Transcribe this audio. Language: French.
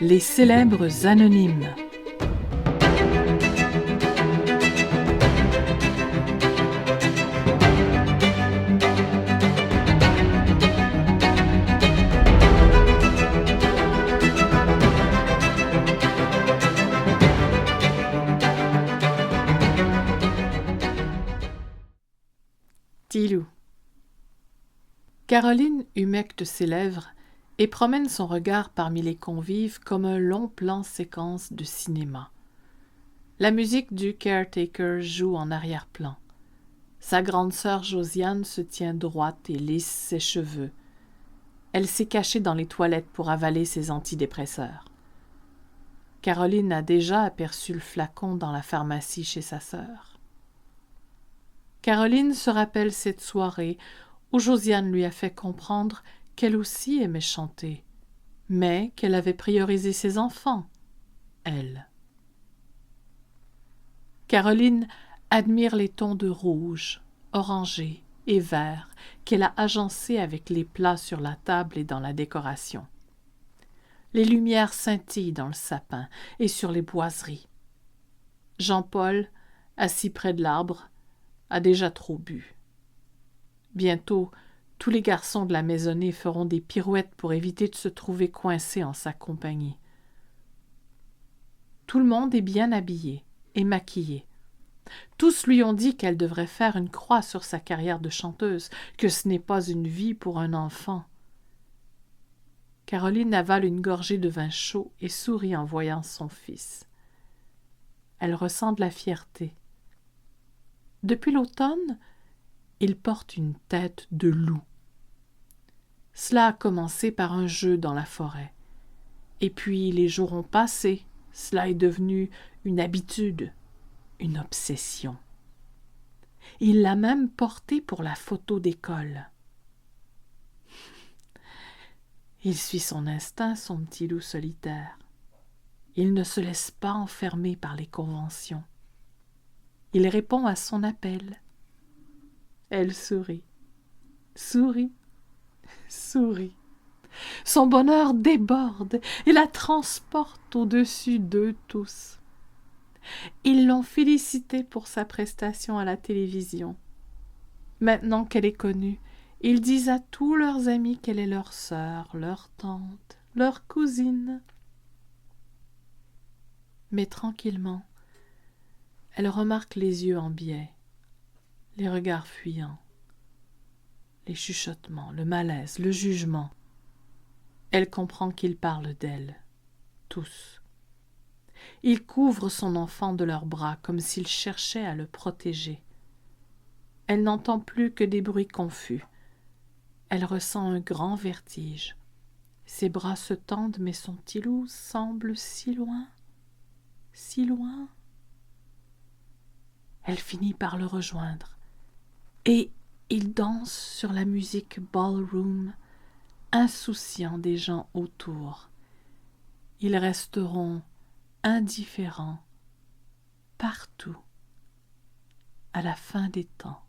Les célèbres anonymes. Tilou. Caroline humecte ses lèvres et promène son regard parmi les convives comme un long plan séquence de cinéma. La musique du caretaker joue en arrière-plan. Sa grande sœur Josiane se tient droite et lisse ses cheveux. Elle s'est cachée dans les toilettes pour avaler ses antidépresseurs. Caroline a déjà aperçu le flacon dans la pharmacie chez sa sœur. Caroline se rappelle cette soirée où Josiane lui a fait comprendre qu'elle aussi aimait chanter, mais qu'elle avait priorisé ses enfants, elle. Caroline admire les tons de rouge, orangé et vert qu'elle a agencés avec les plats sur la table et dans la décoration. Les lumières scintillent dans le sapin et sur les boiseries. Jean-Paul, assis près de l'arbre, a déjà trop bu. Bientôt, tous les garçons de la maisonnée feront des pirouettes pour éviter de se trouver coincés en sa compagnie. Tout le monde est bien habillé et maquillé. Tous lui ont dit qu'elle devrait faire une croix sur sa carrière de chanteuse, que ce n'est pas une vie pour un enfant. Caroline avale une gorgée de vin chaud et sourit en voyant son fils. Elle ressent de la fierté. Depuis l'automne, il porte une tête de loup. Cela a commencé par un jeu dans la forêt. Et puis les jours ont passé, cela est devenu une habitude, une obsession. Il l'a même porté pour la photo d'école. Il suit son instinct, son petit loup solitaire. Il ne se laisse pas enfermer par les conventions. Il répond à son appel. Elle sourit, sourit, sourit. Son bonheur déborde et la transporte au-dessus d'eux tous. Ils l'ont félicitée pour sa prestation à la télévision. Maintenant qu'elle est connue, ils disent à tous leurs amis qu'elle est leur sœur, leur tante, leur cousine. Mais tranquillement, elle remarque les yeux en biais, les regards fuyants, les chuchotements, le malaise, le jugement. Elle comprend qu'ils parlent d'elle, tous. Ils couvrent son enfant de leurs bras comme s'ils cherchaient à le protéger. Elle n'entend plus que des bruits confus. Elle ressent un grand vertige. Ses bras se tendent, mais son petit loup semble si loin, si loin. Elle finit par le rejoindre. Et il danse sur la musique ballroom, insouciant des gens autour. Ils resteront indifférents partout à la fin des temps.